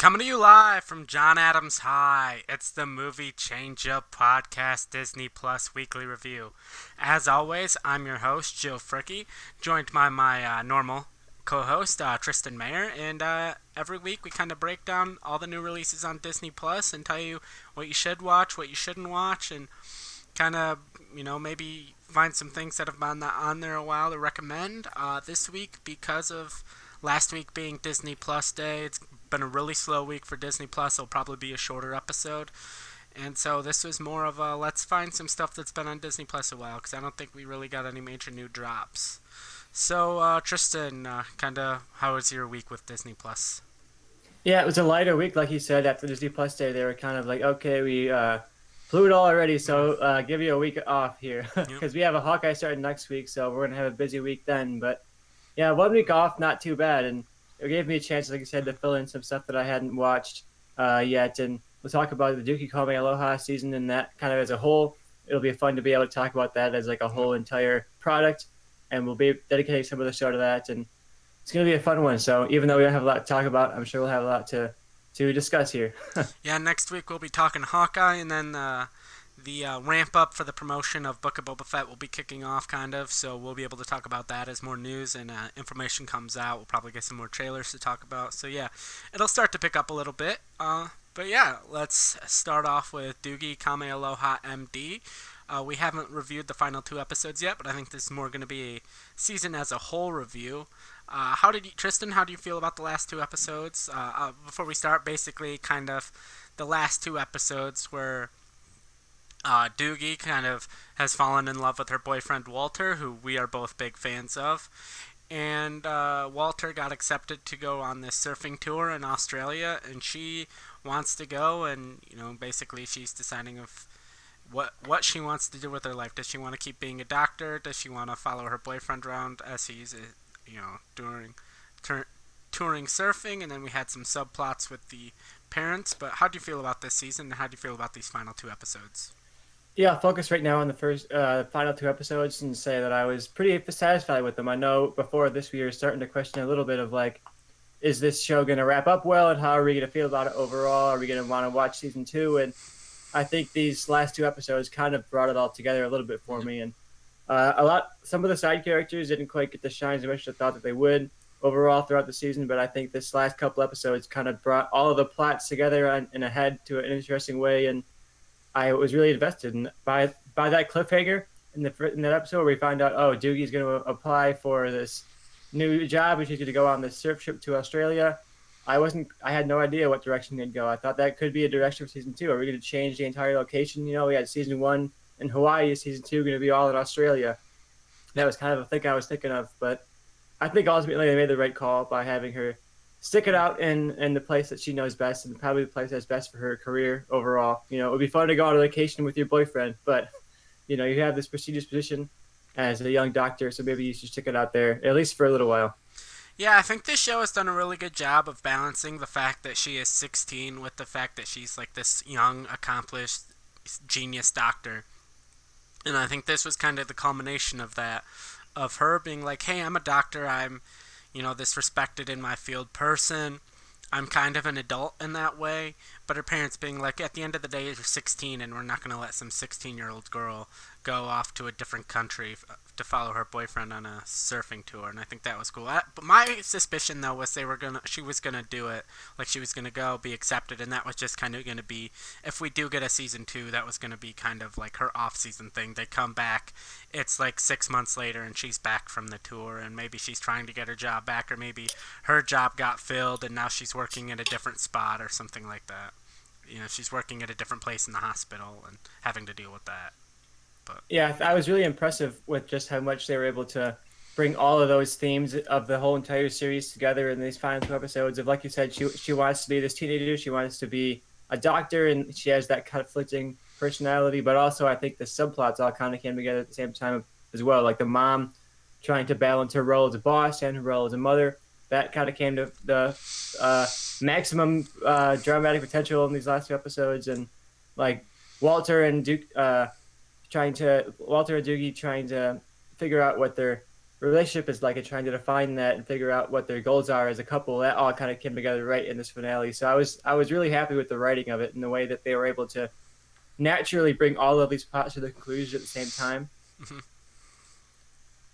Coming to you live from John Adams High, it's the Movie Change Up Podcast Disney Plus Weekly Review. As always, I'm your host, Joe Fricke, joined by my normal co-host, Tristan Mayer, and every week we kind of break down all the new releases on Disney Plus and tell you what you should watch, what you shouldn't watch, and kind of, maybe find some things that have been on there a while to recommend. This week, because of last week being Disney Plus Day, it's been a really slow week for Disney Plus. It'll probably be a shorter episode. And so this was more of a let's find some stuff that's been on Disney Plus a while, because I don't think we really got any major new drops. So, Tristan, kind of, how was your week with Disney Plus? Yeah, it was a lighter week, like you said. After Disney Plus Day, they were kind of like, okay, we blew it all already, so give you a week off here. Because we have a Hawkeye starting next week, so we're going to have a busy week then. But yeah, 1 week off, not too bad. And it gave me a chance, like I said, to fill in some stuff that I hadn't watched yet. And we'll talk about the Doogie Kamealoha season and that kind of as a whole. It'll be fun to be able to talk about that as like a whole entire product. And we'll be dedicating some of the show to that. And it's going to be a fun one. So even though we don't have a lot to talk about, I'm sure we'll have a lot to discuss here. Yeah, next week we'll be talking Hawkeye, and then the ramp up for the promotion of Book of Boba Fett will be kicking off, kind of. So we'll be able to talk about that as more news and information comes out. We'll probably get some more trailers to talk about. So yeah, it'll start to pick up a little bit. But yeah, let's start off with Doogie Kamealoha MD. We haven't reviewed the final 2 episodes yet, but I think this is more going to be a season as a whole review. Tristan, how do you feel about the last 2 episodes? Before we start, basically, kind of the last 2 episodes where Doogie kind of has fallen in love with her boyfriend Walter, who we are both big fans of. And Walter got accepted to go on this surfing tour in Australia, and she wants to go, and basically she's deciding of what she wants to do with her life. Does she want to keep being a doctor? Does she want to follow her boyfriend around as he's during touring surfing? And then we had some subplots with the parents. But how do you feel about this season, and how do you feel about these final 2 episodes? Yeah, I'll focus right now on the final 2 episodes and say that I was pretty satisfied with them. I know before this we were starting to question a little bit of like, is this show going to wrap up well, and how are we going to feel about it overall? Are we going to want to watch season 2? And I think these last 2 episodes kind of brought it all together a little bit for me. And some of the side characters didn't quite get the shine as much as I thought that they would overall throughout the season. But I think this last couple episodes kind of brought all of the plots together and ahead to an interesting way. And I was really invested. And by that cliffhanger in that episode where we find out, oh, Doogie's going to apply for this new job and she's going to go on this surf trip to Australia. I had no idea what direction they'd go. I thought that could be a direction for season 2. Are we going to change the entire location? We had season 1 in Hawaii, season 2 going to be all in Australia. That was kind of the thing I was thinking of, but I think ultimately they made the right call by having her stick it out in the place that she knows best, and probably the place that's best for her career overall. It would be fun to go on a vacation with your boyfriend, but you have this prestigious position as a young doctor, so maybe you should stick it out there, at least for a little while. Yeah, I think this show has done a really good job of balancing the fact that she is 16 with the fact that she's like this young, accomplished, genius doctor. And I think this was kind of the culmination of that, of her being like, hey, I'm a doctor, I'm, this respected in my field person. I'm kind of an adult in that way, but her parents being like, at the end of the day, you're 16, and we're not going to let some 16-year-old girl go off to a different country to follow her boyfriend on a surfing tour, and I think that was cool. But my suspicion, though, was she was gonna do it, like she was gonna go be accepted, and that was just kind of gonna be, if we do get a season 2, that was gonna be kind of like her off-season thing. They come back, it's like 6 months later, and she's back from the tour, and maybe she's trying to get her job back, or maybe her job got filled, and now she's working at a different spot or something like that. She's working at a different place in the hospital and having to deal with that. But yeah, I was really impressive with just how much they were able to bring all of those themes of the whole entire series together in these final 2 episodes. Of, like you said, she wants to be this teenager, she wants to be a doctor, and she has that conflicting personality. But also, I think the subplots all kind of came together at the same time as well. Like the mom trying to balance her role as a boss and her role as a mother. That kind of came to the maximum dramatic potential in these last 2 episodes, and like Walter and Doogie trying to figure out what their relationship is like and trying to define that and figure out what their goals are as a couple. That all kind of came together right in this finale. So I was really happy with the writing of it and the way that they were able to naturally bring all of these plots to the conclusion at the same time. Mhm.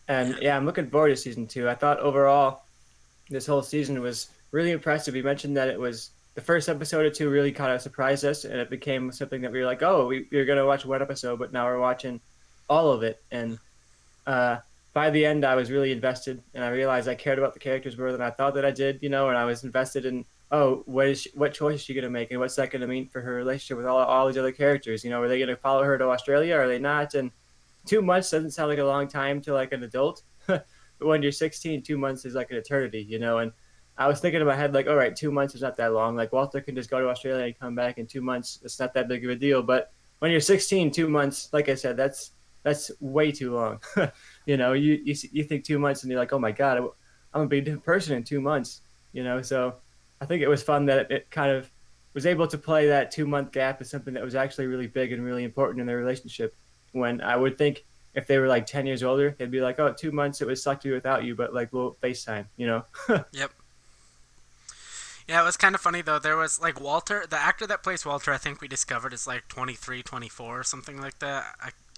And Yeah. yeah, I'm looking forward to season two. I thought overall this whole season was really impressive. You mentioned that it was the first episode or two really kind of surprised us, and it became something that we were like, oh, we were going to watch one episode, but now we're watching all of it. And uh, by the end, I was really invested, and I realized I cared about the characters more than I thought that I did, and I was invested in, oh, what choice is she going to make, and what's that going to mean for her relationship with all these other characters? Are they going to follow her to Australia? Or are they not? And 2 months doesn't sound like a long time to like an adult, but when you're 16, 2 months is like an eternity. And I was thinking in my head, like, all right, 2 months is not that long. Like Walter can just go to Australia and come back in 2 months. It's not that big of a deal. But when you're 16, 2 months, like I said, that's way too long. You think 2 months and you're like, oh my god, I'm gonna be a different person in 2 months. So I think it was fun that it kind of was able to play that 2 month gap as something that was actually really big and really important in their relationship. When I would think if they were like 10 years older, they'd be like, oh, 2 months, it would suck to be without you, but like we'll FaceTime. Yep. Yeah, it was kind of funny though. There was like Walter, the actor that plays Walter, I think we discovered is like 23, 24 or something like that.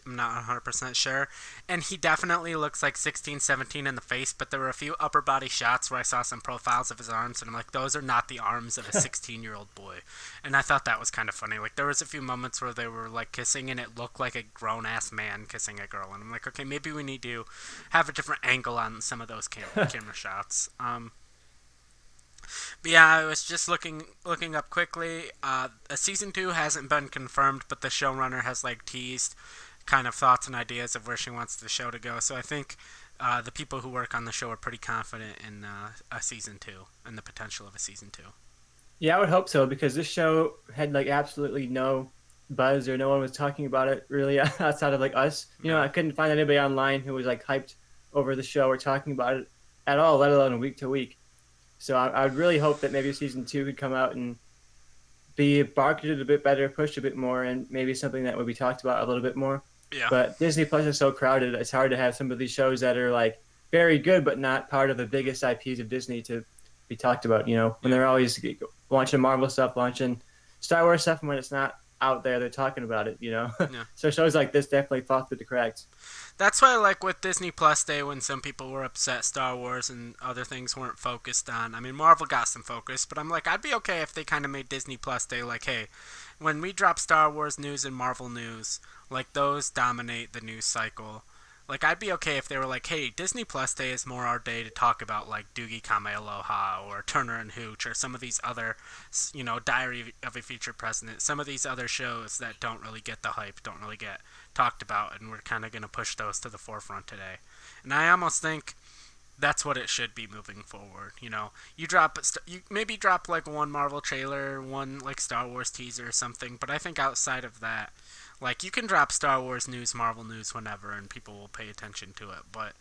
I'm not 100% sure. And he definitely looks like 16, 17 in the face, but there were a few upper body shots where I saw some profiles of his arms, and I'm like, those are not the arms of a 16-year-old boy. And I thought that was kind of funny. Like, there was a few moments where they were like kissing, and it looked like a grown-ass man kissing a girl. And I'm like, okay, maybe we need to have a different angle on some of those camera shots. But yeah, I was just looking up quickly. A season two hasn't been confirmed, but the showrunner has like teased kind of thoughts and ideas of where she wants the show to go. So I think the people who work on the show are pretty confident in a season two and the potential of a season two. Yeah, I would hope so because this show had like absolutely no buzz or no one was talking about it really outside of like us. Yeah. I couldn't find anybody online who was like hyped over the show or talking about it at all, let alone week to week. So I would really hope that maybe season two could come out and be marketed a bit better, pushed a bit more, and maybe something that would be talked about a little bit more. Yeah. But Disney Plus is so crowded; it's hard to have some of these shows that are like very good but not part of the biggest IPs of Disney to be talked about. When they're always launching Marvel stuff, launching Star Wars stuff, and when it's not out there, they're talking about it. Yeah. So shows like this definitely fall through the cracks. That's why, like with Disney Plus Day, when some people were upset Star Wars and other things weren't focused on. I mean, Marvel got some focus, but I'm like, I'd be okay if they kind of made Disney Plus Day like, hey, when we drop Star Wars news and Marvel news, like those dominate the news cycle. Like, I'd be okay if they were like, hey, Disney Plus Day is more our day to talk about, like, Doogie Kamealoha or Turner and Hooch or some of these other, Diary of a Future President, some of these other shows that don't really get the hype, don't really get talked about, and we're kind of going to push those to the forefront today. And I almost think that's what it should be moving forward. You maybe drop like one Marvel trailer, one like Star Wars teaser or something, but I think outside of that, like you can drop Star Wars news, Marvel news whenever, and people will pay attention to it. But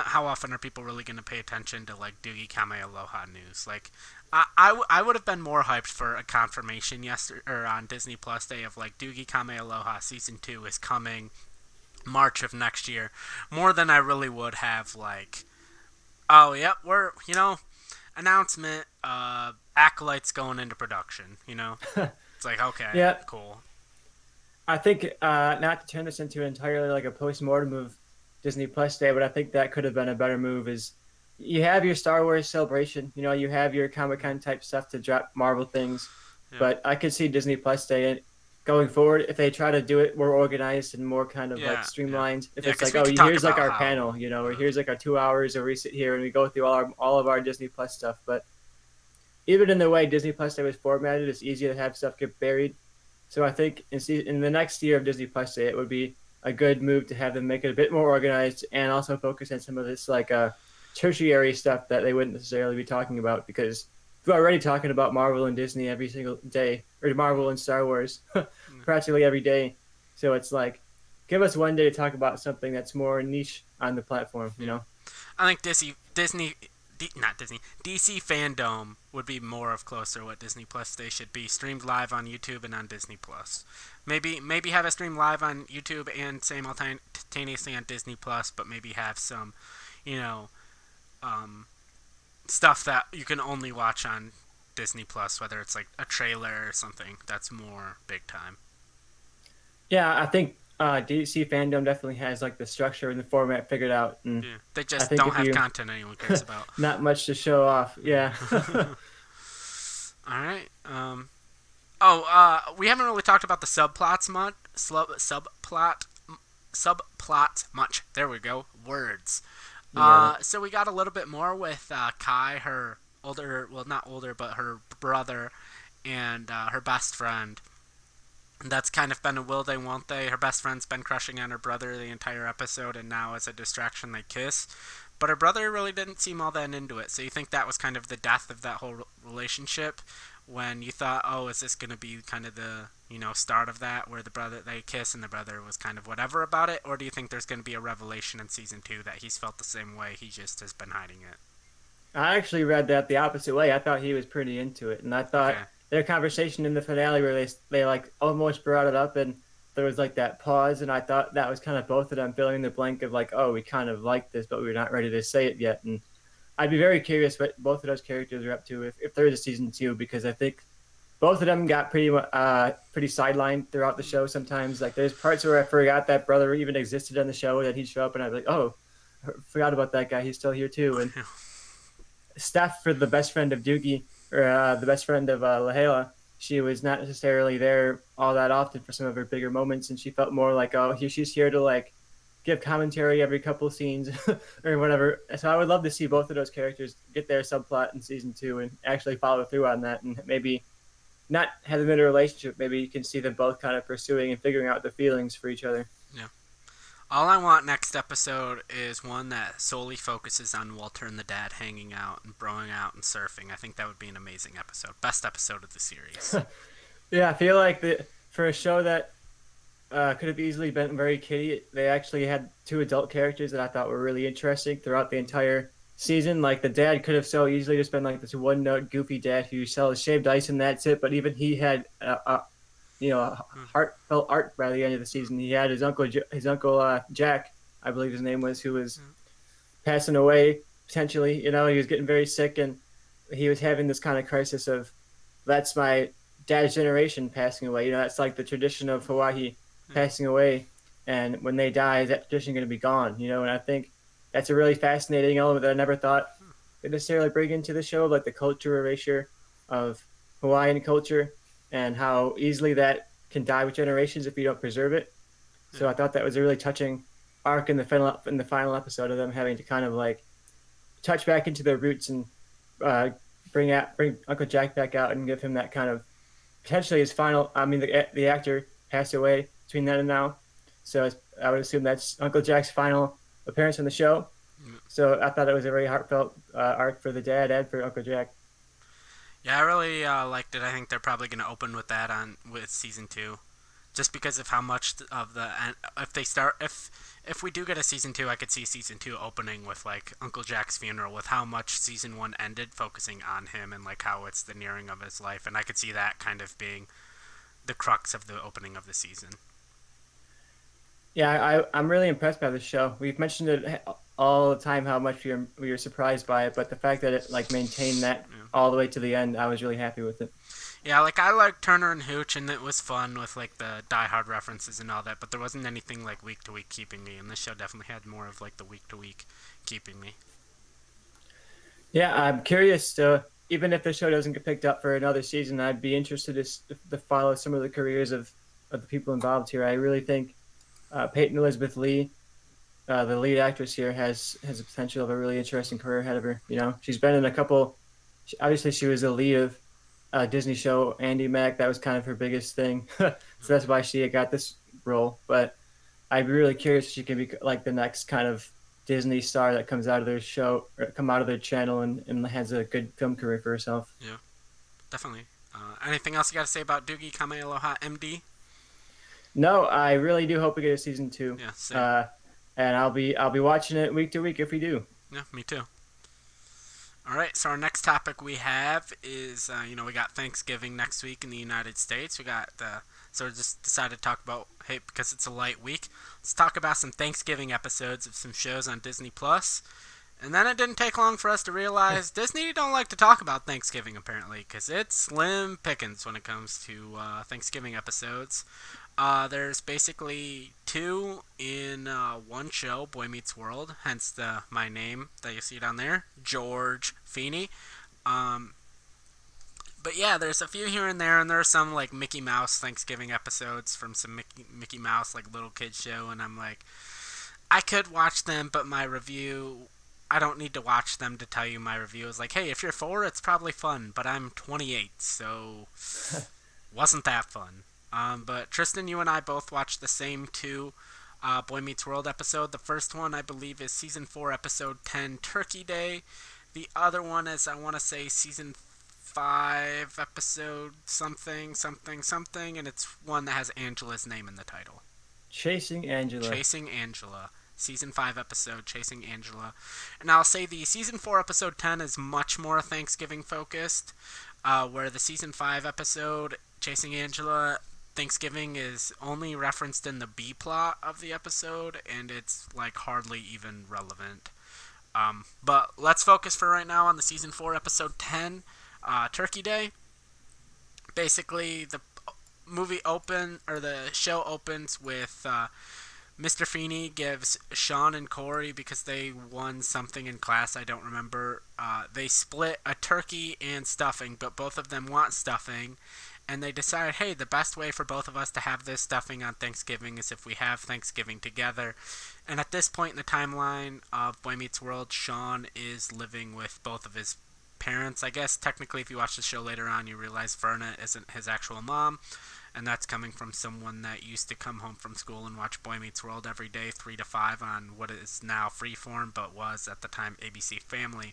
how often are people really going to pay attention to like Doogie Kamealoha news? Like, I would have been more hyped for a confirmation yesterday or on Disney Plus Day of like Doogie Kamealoha season 2 is coming March of next year, more than I really would have like, oh yep, we're announcement, Acolyte's going into production. It's like, okay, Yeah, cool. I think not to turn this into entirely like a post-mortem of Disney Plus Day, but I think that could have been a better move. Is you have your Star Wars celebration, you have your Comic Con type stuff to drop Marvel things, Yeah. but I could see Disney Plus Day going forward if they try to do it more organized and more kind of Yeah, like streamlined. If Yeah, it's 'cause like, we oh, could talk here's like about our how- panel, or here's like our 2 hours, where we sit here and we go through all of our Disney Plus stuff, but even in the way Disney Plus Day was formatted, it's easy to have stuff get buried. So I think in the next year of Disney Plus Day, it would be a good move to have them make it a bit more organized and also focus on some of this like tertiary stuff that they wouldn't necessarily be talking about because we're already talking about Marvel and Disney every single day, or Marvel and Star Wars practically every day. So it's like, give us one day to talk about something that's more niche on the platform. I think DC fandom would be more of closer what Disney Plus Day should be, streamed live on YouTube and on Disney Plus. Maybe have it streamed live on YouTube and simultaneously on Disney Plus, but maybe have some, you know, um, stuff that you can only watch on Disney Plus, whether it's like a trailer or something that's more big time. Yeah, I think DC fandom definitely has like the structure and the format figured out, and Yeah, they I just think don't if have you content anyone cares about. not much to show off, yeah. All right. We haven't really talked about the subplot much. There we go. Words. You got it. So we got a little bit more with Kai, her older, well, not older, but her brother, and her best friend. And that's kind of been a will they, won't they. Her best friend's been crushing on her brother the entire episode, and now as a distraction, they kiss. But her brother really didn't seem all that into it. So you think that was kind of the death of that whole relationship, when you thought, oh, is this going to be kind of the start of that, where the brother they kiss and the brother was kind of whatever about it, or do you think there's going to be a revelation in season 2 that he's felt the same way, he just has been hiding it? I actually read that the opposite way. I thought he was pretty into it, and I thought Okay. their conversation in the finale where they like almost brought it up, and there was like that pause, and I thought that was kind of both of them filling in the blank of like, oh, we kind of like this, but we're not ready to say it yet. And I'd be very curious what both of those characters are up to if there is a season 2, because I think both of them got pretty sidelined throughout the show. Sometimes like there's parts where I forgot that brother even existed on the show, that he'd show up, and I'd be like, oh, I forgot about that guy. He's still here too. And Steph, for the best friend of Doogie, or the best friend of Lahela, she was not necessarily there all that often for some of her bigger moments, and she felt more like, oh, she's here to like give commentary every couple of scenes or whatever. So I would love to see both of those characters get their subplot in season 2 and actually follow through on that, and maybe not have them in a relationship. Maybe you can see them both kind of pursuing and figuring out the feelings for each other. Yeah. All I want next episode is one that solely focuses on Walter and the dad hanging out and broing out and surfing. I think that would be an amazing episode. Best episode of the series. Yeah, I feel like for a show that could have easily been very kiddie, they actually had two adult characters that I thought were really interesting throughout the entire season. Like the dad could have so easily just been like this one note goofy dad who sells shaved ice and that's it. But even he had a heartfelt arc by the end of the season. He had his uncle Jack, I believe his name was, who was passing away potentially. He was getting very sick, and he was having this kind of crisis of, that's my dad's generation passing away. That's like the tradition of Hawaii passing away, and when they die, is that tradition going to be gone? And I think that's a really fascinating element that I never thought they'd necessarily bring into the show, like the culture erasure of Hawaiian culture and how easily that can die with generations if you don't preserve it. So I thought that was a really touching arc in the final episode of them having to kind of like touch back into their roots and bring Uncle Jack back out and give him that kind of potentially his final. I mean, the actor passed away between then and now, so I would assume that's Uncle Jack's final appearance on the show. So I thought it was a very heartfelt arc for the dad and for Uncle Jack. Yeah, I really liked it. I think they're probably going to open with that with season 2, just because of how much of the if we do get a season 2, I could see season 2 opening with like Uncle Jack's funeral, with how much season 1 ended focusing on him and like how it's the nearing of his life, and I could see that kind of being the crux of the opening of the season. Yeah, I'm really impressed by this show. We've mentioned it all the time how much we were surprised by it, but the fact that it like maintained that all the way to the end, I was really happy with it. Yeah, like I liked Turner and Hooch, and it was fun with like the Die Hard references and all that, but there wasn't anything like week to week keeping me, and this show definitely had more of like the week to week keeping me. Yeah, I'm curious to, even if the show doesn't get picked up for another season, I'd be interested to follow some of the careers of the people involved here. I really think Peyton Elizabeth Lee, the lead actress here, has the potential of a really interesting career ahead of her. She's been in a couple. Obviously, she was the lead of a Disney show, Andy Mack. That was kind of her biggest thing, so that's why she got this role. But I'd be really curious if she can be like the next kind of Disney star that comes out of their show, or come out of their channel, and has a good film career for herself. Yeah, definitely. Anything else you got to say about Doogie Kamealoha, MD? No, I really do hope we get a season 2. Yeah, same. And I'll be watching it week to week if we do. Yeah, me too. All right, so our next topic we have is, we got Thanksgiving next week in the United States. So we just decided to talk about, hey, because it's a light week, let's talk about some Thanksgiving episodes of some shows on Disney Plus. And then it didn't take long for us to realize Disney don't like to talk about Thanksgiving, apparently, because it's slim pickings when it comes to Thanksgiving episodes. There's basically two in one show, Boy Meets World, hence my name that you see down there, George Feeney. Um, but yeah, there's a few here and there, and there are some like Mickey Mouse Thanksgiving episodes from some Mickey Mouse like little kids show, and I'm like, I could watch them, but my review, I don't need to watch them to tell you my review is like, hey, if you're 4, it's probably fun, but I'm 28, so wasn't that fun. But Tristan, you and I both watched the same two Boy Meets World episode. The first one, I believe, is season 4, episode 10, Turkey Day. The other one is, I want to say, season 5, episode something, something, something, and it's one that has Angela's name in the title. Chasing Angela. Chasing Angela. Season 5 episode, Chasing Angela. And I'll say the season 4 episode 10 is much more Thanksgiving focused, where the season 5 episode, Chasing Angela, Thanksgiving is only referenced in the B plot of the episode, and it's like hardly even relevant. But let's focus for right now on the season 4 episode 10, Turkey Day. Basically, the show opens with Mr. Feeney gives Sean and Corey, because they won something in class, I don't remember, they split a turkey and stuffing, but both of them want stuffing, and they decide, hey, the best way for both of us to have this stuffing on Thanksgiving is if we have Thanksgiving together. And at this point in the timeline of Boy Meets World, Sean is living with both of his parents. I guess technically if you watch the show later on, you realize Verna isn't his actual mom, and that's coming from someone that used to come home from school and watch Boy Meets World every day, 3 to 5, on what is now Freeform, but was at the time ABC Family.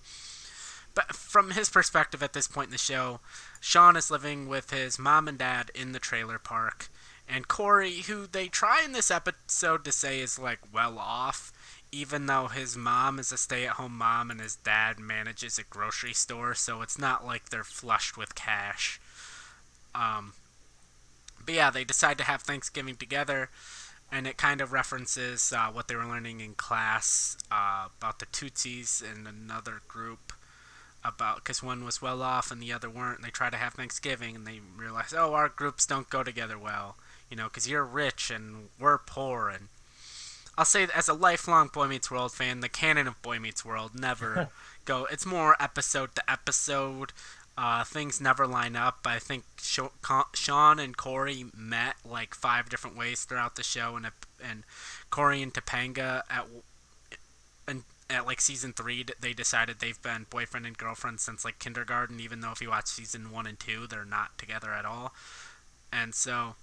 But from his perspective at this point in the show, Sean is living with his mom and dad in the trailer park, and Corey, who they try in this episode to say is like well off, even though his mom is a stay-at-home mom and his dad manages a grocery store, so it's not like they're flushed with cash. But yeah, they decide to have Thanksgiving together, and it kind of references what they were learning in class about the Tootsies and another group, because one was well off and the other weren't, and they try to have Thanksgiving, and they realize, oh, our groups don't go together well, because you're rich and we're poor. And I'll say that as a lifelong Boy Meets World fan, the canon of Boy Meets World never it's more episode to episode. Things never line up. I think Sean and Corey met like 5 different ways throughout the show, and Corey and Topanga at like season 3, they decided they've been boyfriend and girlfriend since like kindergarten, even though if you watch season 1 and 2, they're not together at all. And so,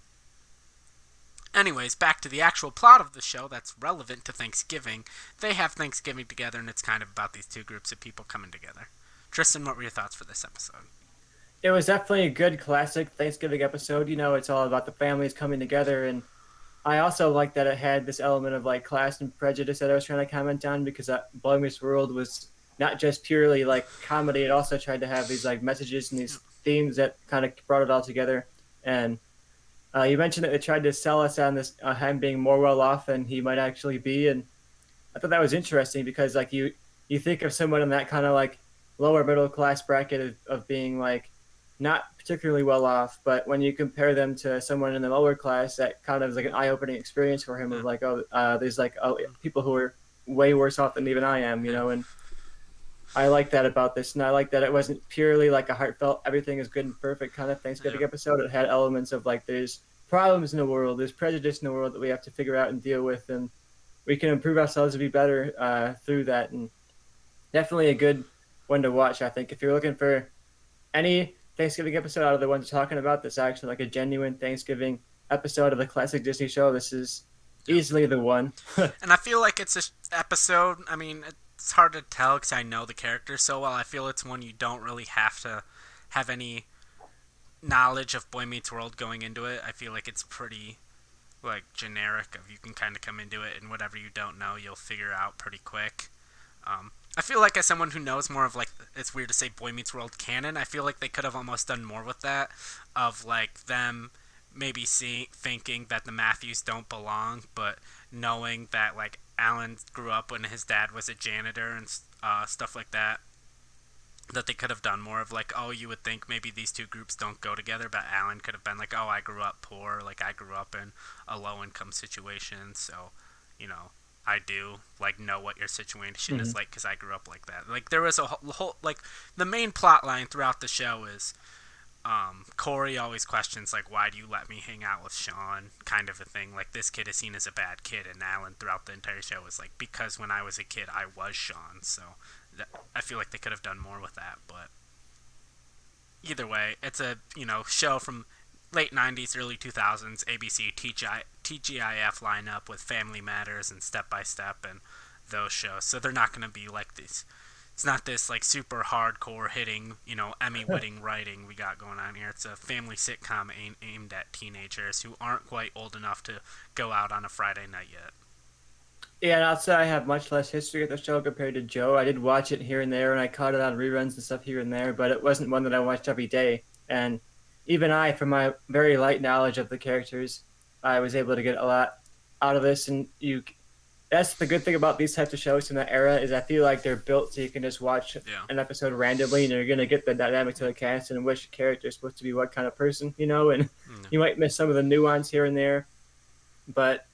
anyways, back to the actual plot of the show that's relevant to Thanksgiving. They have Thanksgiving together, and it's kind of about these two groups of people coming together. Tristan, what were your thoughts for this episode? It was definitely a good classic Thanksgiving episode. It's all about the families coming together, and I also like that it had this element of like class and prejudice that I was trying to comment on, because Boy Meets World was not just purely like comedy; it also tried to have these like messages and these themes that kind of brought it all together. And you mentioned that they tried to sell us on this him being more well off than he might actually be, and I thought that was interesting because like you think of someone in that kind of like lower middle class bracket of being like not particularly well off, but when you compare them to someone in the lower class, that kind of is like an eye-opening experience for him of like, there's like people who are way worse off than even I am, and I like that about this, and I like that it wasn't purely like a heartfelt everything is good and perfect kind of Thanksgiving episode. It had elements of like there's problems in the world, there's prejudice in the world that we have to figure out and deal with, and we can improve ourselves to be better through that. And definitely a good one to watch, I think, if you're looking for any Thanksgiving episode out of the ones you're talking about that's actually like a genuine Thanksgiving episode of the classic Disney show. This is easily the one. And I feel like it's an episode, I mean, it's hard to tell because I know the characters so well. I feel it's one you don't really have to have any knowledge of Boy Meets World going into it. I feel like it's pretty like generic. You can kind of come into it, and whatever you don't know, you'll figure out pretty quick. I feel like as someone who knows more of like it's weird to say Boy Meets World canon, I feel like they could have almost done more with that, of like them maybe thinking that the Matthews don't belong, but knowing that like Alan grew up when his dad was a janitor and stuff like that. That they could have done more of like, oh, you would think maybe these two groups don't go together, but Alan could have been like, oh, I grew up poor, like I grew up in a low income situation, so you know I do like know what your situation Hmm. is like because I grew up like that. Like there was a whole like the main plot line throughout the show is Corey always questions like, why do you let me hang out with Sean, kind of a thing. Like this kid is seen as a bad kid, and Alan throughout the entire show is like, because when I was a kid I was Sean. So I feel like they could have done more with that, but either way, it's a show from late '90s, early 2000s ABC TGIF lineup with Family Matters and Step by Step and those shows. So they're not going to be like this. It's not this like super hardcore hitting, Emmy winning writing we got going on here. It's a family sitcom aimed at teenagers who aren't quite old enough to go out on a Friday night yet. Yeah, and I'll say I have much less history with the show compared to Joe. I did watch it here and there, and I caught it on reruns and stuff here and there, but it wasn't one that I watched every day. And even I, from my very light knowledge of the characters, I was able to get a lot out of this. And that's the good thing about these types of shows from that era is I feel like they're built so you can just watch Yeah. an episode randomly, and you're gonna get the dynamics of the cast and which character is supposed to be what kind of person. And Mm. you might miss some of the nuance here and there, but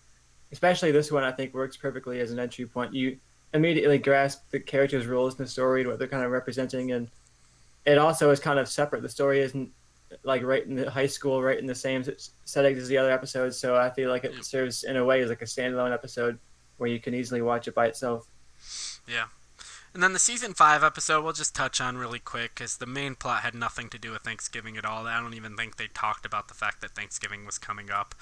especially this one, I think works perfectly as an entry point. You immediately grasp the characters' roles in the story and what they're kind of representing, and it also is kind of separate. The story isn't like right in the high school, right in the same settings as the other episodes. So I feel like it Yep. serves in a way as like a standalone episode where you can easily watch it by itself. Yeah. And then the season 5 episode we'll just touch on really quick because the main plot had nothing to do with Thanksgiving at all. I don't even think they talked about the fact that Thanksgiving was coming up.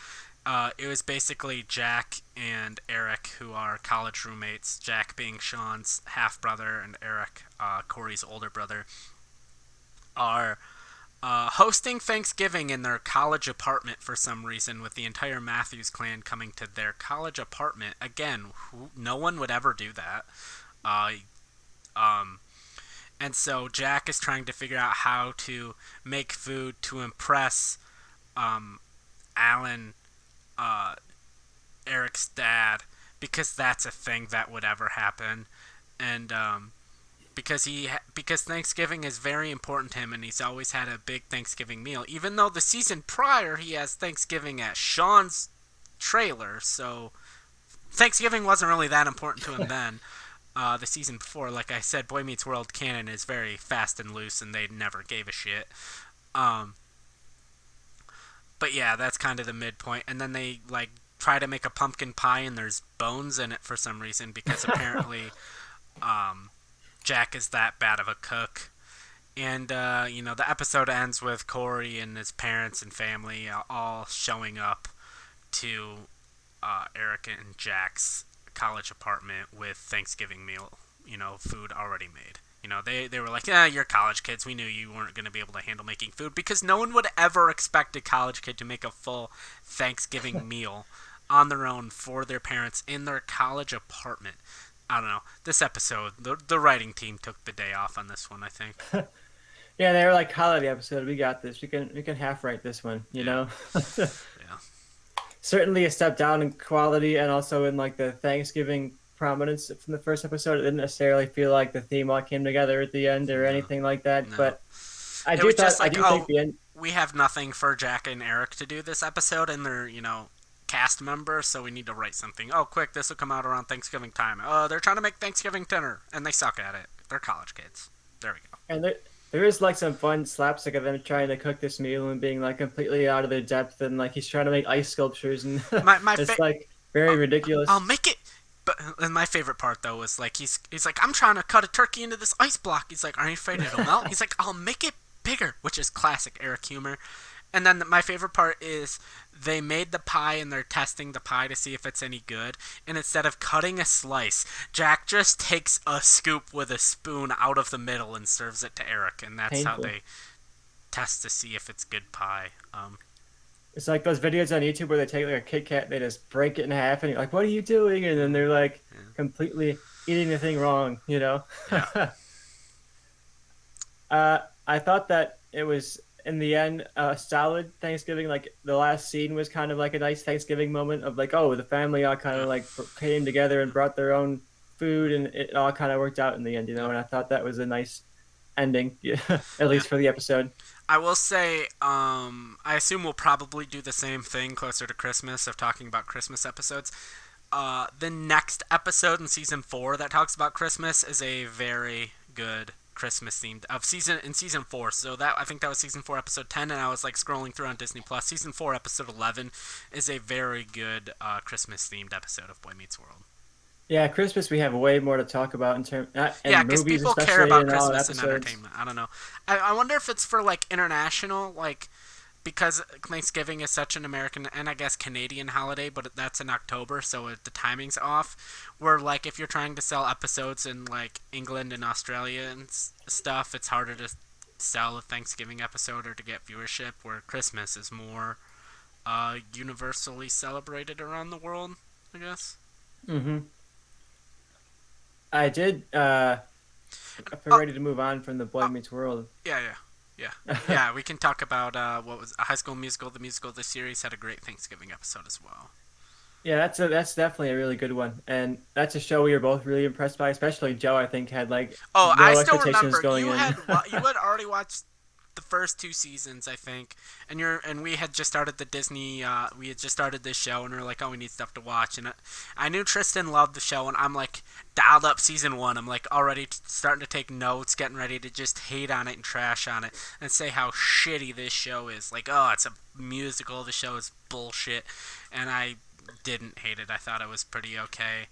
It was basically Jack and Eric, who are college roommates. Jack being Sean's half brother, and Eric, Corey's older brother, are hosting Thanksgiving in their college apartment for some reason, with the entire Matthews clan coming to their college apartment. Again, no one would ever do that. Uh, um, and so Jack is trying to figure out how to make food to impress Alan, uh, Eric's dad, because that's a thing that would ever happen, and because Thanksgiving is very important to him, and he's always had a big Thanksgiving meal. Even though the season prior he has Thanksgiving at Sean's trailer, so Thanksgiving wasn't really that important to him then. The season before, like I said, Boy Meets World canon is very fast and loose, and they never gave a shit. Um, but yeah, that's kind of the midpoint. And then they like try to make a pumpkin pie, and there's bones in it for some reason because apparently um, Jack is that bad of a cook. And the episode ends with Corey and his parents and family all showing up to Eric and Jack's college apartment with Thanksgiving meal, food already made. They were like, yeah, you're college kids. We knew you weren't going to be able to handle making food because no one would ever expect a college kid to make a full Thanksgiving meal on their own for their parents in their college apartment. I don't know. This episode, the writing team took the day off on this one, I think. Yeah, they were like holiday episode. We got this. We can half write this one. You Yeah. know. Yeah. Certainly a step down in quality and also in like the Thanksgiving prominence from the first episode. It didn't necessarily feel like the theme all came together at the end or No. anything like that. No. But It was just I like, do think oh, the end. we have nothing for Jack and Eric to do this episode, and they're, cast members, so we need to write something. Oh, quick, this will come out around Thanksgiving time. Oh, they're trying to make Thanksgiving dinner, and they suck at it. They're college kids. There we go. And there is like some fun slapstick of them trying to cook this meal and being like completely out of their depth and like he's trying to make ice sculptures and My it's like very ridiculous. I'll make it. But and my favorite part though was like he's like, I'm trying to cut a turkey into this ice block. He's like, aren't you afraid it'll melt? He's like, I'll make it bigger, which is classic Eric humor. And then my favorite part is they made the pie and they're testing the pie to see if it's any good. And instead of cutting a slice, Jack just takes a scoop with a spoon out of the middle and serves it to Eric. And that's how Painful. they test to see if it's good pie. It's like those videos on YouTube where they take like a Kit Kat, they just break it in half, and you're like, "What are you doing?" And then they're like Yeah. completely. eating the thing wrong, you know. Yeah. I thought that it was in the end a solid Thanksgiving. Like the last scene was kind of like a nice Thanksgiving moment of like, oh, the family all kind Yeah. of like came together and brought their own food, and it all kind of worked out in the end, you know. Yep. And I thought that was a nice ending, yeah, at Yeah. least for the episode. I will say, I assume we'll probably do the same thing closer to Christmas of talking about Christmas episodes. The next episode in season 4 that talks about Christmas is a very good Christmas themed of season 4. So that I think that was season 4 episode 10, and I was like scrolling through on Disney Plus. Season 4 episode 11 is a very good Christmas themed episode of Boy Meets World. Yeah, Christmas we have way more to talk about in terms Yeah, and because movies people care especially about and all Christmas and episodes. entertainment. I don't know. I wonder if it's for like international, like because Thanksgiving is such an American and I guess Canadian holiday, but that's in October, so the timing's off. Where like if you're trying to sell episodes in like England and Australia and stuff, it's harder to sell a Thanksgiving episode or to get viewership. Where Christmas is more universally celebrated around the world, I guess. Hmm. I did. If we're Oh, ready to move on from the Boy oh Meets World. yeah, yeah. Yeah, yeah. We can talk about what was a High School Musical. The musical, the series had a great Thanksgiving episode as well. Yeah, that's definitely a really good one, and that's a show we were both really impressed by. Especially Joe, I think, had like Oh, I no still expectations remember going in. you had already watched the first 2 seasons, I think, and we had just started the Disney. We had just started this show, and we are like, oh, we need stuff to watch, and I knew Tristan loved the show, and I'm like dialed up season 1. I'm like already starting to take notes, getting ready to just hate on it and trash on it, and say how shitty this show is. Like, oh, it's a musical. The show is bullshit, and I didn't hate it. I thought it was pretty okay.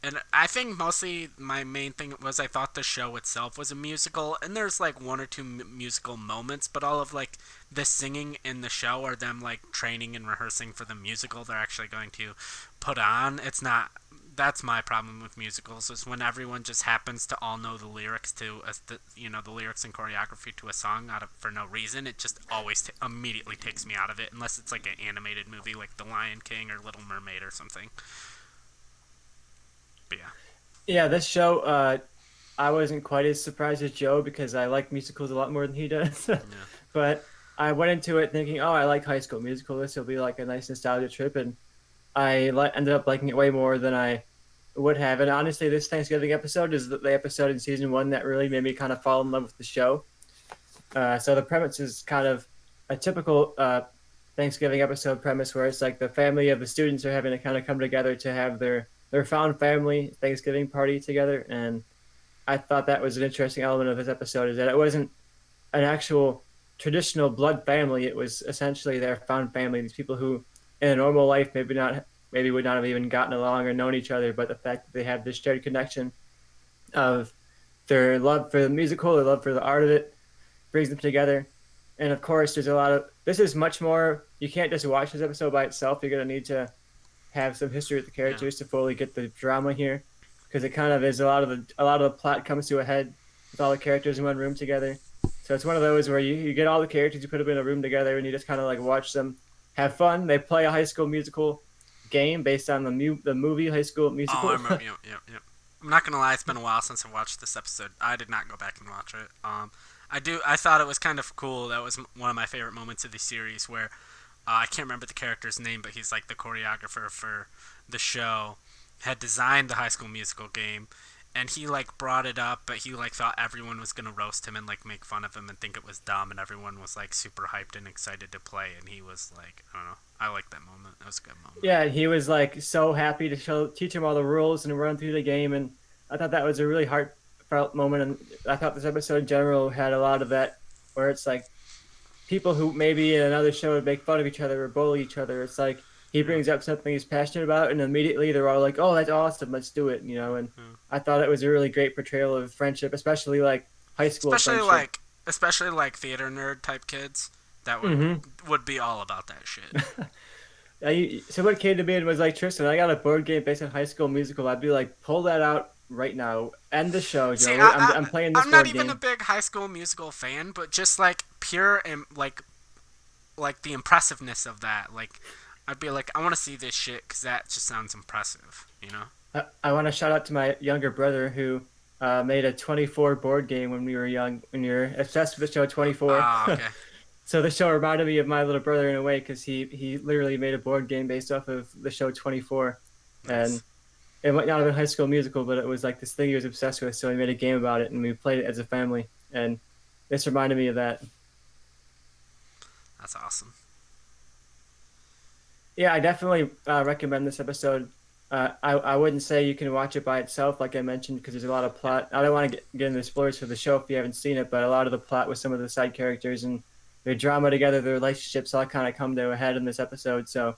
And I think mostly my main thing was I thought the show itself was a musical, and there's like one or two musical moments, but all of like the singing in the show are them like training and rehearsing for the musical they're actually going to put on. It's not. That's my problem with musicals is when everyone just happens to all know the lyrics to the lyrics and choreography to a song out of for no reason. It just always immediately takes me out of it unless it's like an animated movie like The Lion King or Little Mermaid or something. But yeah. Yeah, this show, I wasn't quite as surprised as Joe because I like musicals a lot more than he does. Yeah. But I went into it thinking, oh, I like High School Musical. This will be like a nice nostalgia trip, and ended up liking it way more than I would have. And honestly, this Thanksgiving episode is the episode in season 1 that really made me kind of fall in love with the show. So the premise is kind of a typical Thanksgiving episode premise where it's like the family of the students are having to kind of come together to have their found family Thanksgiving party together. And I thought that was an interesting element of this episode is that it wasn't an actual traditional blood family. It was essentially their found family. These people who, in a normal life, maybe would not have even gotten along or known each other, but the fact that they have this shared connection of their love for the musical, their love for the art of it, brings them together. And of course, there's a lot of this is much more. You can't just watch this episode by itself. You're gonna need to have some history with the Yeah. characters to fully get the drama here, because it kind of is a lot of the plot comes to a head with all the characters in one room together. So it's one of those where you get all the characters, you put them in a room together, and you just kind of like watch them have fun. They play a High School Musical game based on the movie High School Oh, I Musical. remember. Yep, yep, yep. I'm not gonna lie. It's been a while since I watched this episode. I did not go back and watch it. I do. I thought it was kind of cool. That was one of my favorite moments of the series where I can't remember the character's name, but he's like the choreographer for the show. Had designed the High School Musical game, and he like brought it up, but he like thought everyone was gonna roast him and like make fun of him and think it was dumb, and everyone was like super hyped and excited to play, and he was like, I don't know. I like that moment. That was a good moment. Yeah, he was like so happy to teach him all the rules and run through the game, and I thought that was a really heartfelt moment. And I thought this episode in general had a lot of that, where it's like people who maybe in another show would make fun of each other or bully each other. It's like he Yeah. brings up something he's passionate about, and immediately they're all like, "Oh, that's awesome! Let's do it!" And Yeah. I thought it was a really great portrayal of friendship, especially like high school especially friendship. like especially like theater nerd type kids that Hmm. would be all about that shit. So what came to me and was like, Tristan, I got a board game based on High School Musical. I'd be like, pull that out right now. End the show, See, Joe. I'm playing this I'm not board even a game. big High School Musical fan, but just like pure and like the impressiveness of that. Like I'd be like, I want to see this shit because that just sounds impressive, you know? I want to shout out to my younger brother who made a 24 board game when we were young. When you're obsessed with the show 24, Ah, okay. so the show reminded me of my little brother in a way because he literally made a board game based off of the show 24, and Nice. it might not have been High School Musical, but it was like this thing he was obsessed with. So he made a game about it, and we played it as a family. And this reminded me of that. That's awesome. Yeah, I definitely recommend this episode. I wouldn't say you can watch it by itself, like I mentioned, because there's a lot of plot. I don't want to get into the spoilers for the show if you haven't seen it, but a lot of the plot with some of the side characters and their drama together, their relationships all kind of come to a head in this episode. So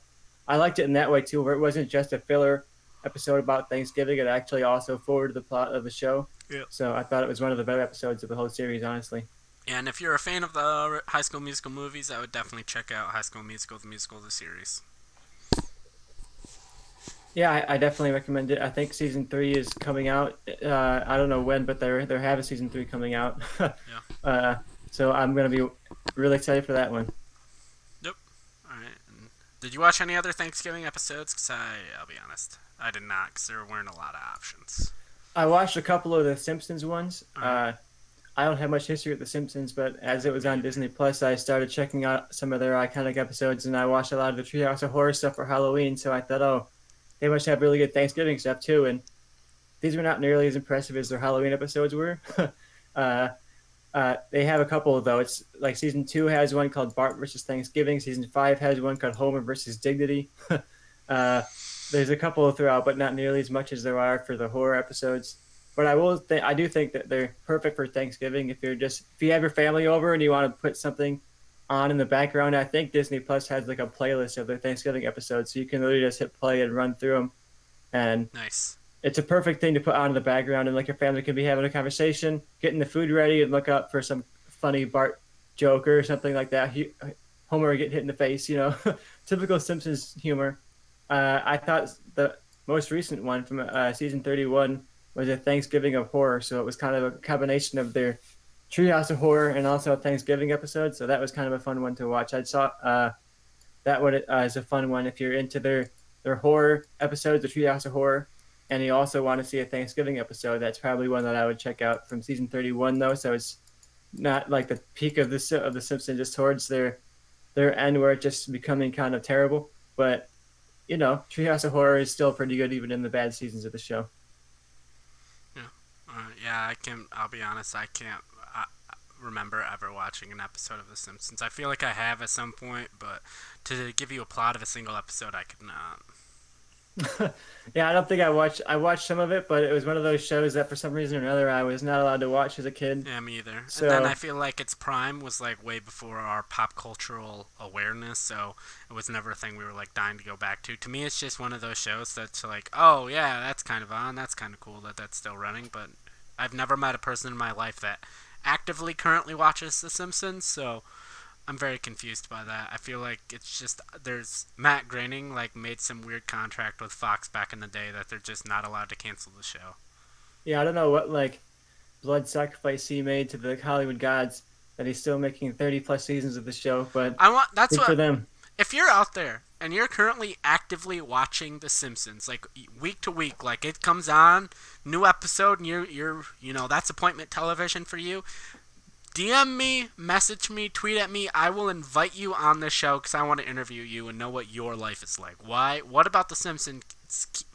I liked it in that way too, where it wasn't just a filler episode about Thanksgiving. It actually also forwarded the plot of the show. Yep. So I thought it was one of the better episodes of the whole series, honestly. And if you're a fan of the High School Musical movies, I would definitely check out High School Musical, the series. Yeah, I definitely recommend it. I think season three is coming out. I don't know when, but they're having season three coming out. Yeah. uh, so I'm gonna be really excited for that one. Yep. All right. And did you watch any other Thanksgiving episodes? Cause I'll be honest, I did not. Cause there weren't a lot of options. I watched a couple of the Simpsons ones. All right. I don't have much history with the Simpsons, but as it was on Disney Plus, I started checking out some of their iconic episodes, and I watched a lot of the Treehouse of Horror stuff for Halloween. So I thought, oh, they must have really good Thanksgiving stuff too. And these were not nearly as impressive as their Halloween episodes were. uh, they have a couple though. It's like season two has one called Bart versus Thanksgiving. Season five has one called Homer versus Dignity. uh, there's a couple throughout, but not nearly as much as there are for the horror episodes. But I do think that they're perfect for Thanksgiving. If you have your family over and you want to put something on in the background, I think Disney Plus has like a playlist of their Thanksgiving episodes, so you can literally just hit play and run through them. And Nice. it's a perfect thing to put on in the background, and like your family can be having a conversation, getting the food ready, and look up for some funny Bart joke or something like that. Homer get hit in the face, typical Simpsons humor. I thought the most recent one from season 31 was a Thanksgiving of horror, so it was kind of a combination of their Treehouse of Horror and also a Thanksgiving episode. So that was kind of a fun one to watch. I saw that one is a fun one if you're into their horror episodes, the Treehouse of Horror, and you also want to see a Thanksgiving episode. That's probably one that I would check out from season 31 though. So it's not like the peak of the Simpsons, just towards their end where it's just becoming kind of terrible. But Treehouse of Horror is still pretty good even in the bad seasons of the show. Yeah. Yeah. I can. I'll be honest. I can't remember ever watching an episode of The Simpsons. I feel like I have at some point, but to give you a plot of a single episode, I could not. Yeah, I don't think I watched some of it, but it was one of those shows that for some reason or another I was not allowed to watch as a kid. Yeah, me either. And then I So feel like its prime was like way before our pop cultural awareness, so it was never a thing we were like dying to go back to. To me, it's just one of those shows that's like, oh yeah, that's kind of on, that's kind of cool that that's still running. But I've never met a person in my life that actively currently watches The Simpsons, so I'm very confused by that. I feel like it's just there's Matt Groening like made some weird contract with Fox back in the day that they're just not allowed to cancel the show. yeah, I don't know what like blood sacrifice he made to the Hollywood gods that he's still making 30 plus seasons of the show, but I want that's good for what them. if you're out there and you're currently actively watching The Simpsons, like week to week, like it comes on, new episode, and you're that's appointment television for you. DM me, message me, tweet at me. I will invite you on the show because I want to interview you and know what your life is like. Why? What about The Simpsons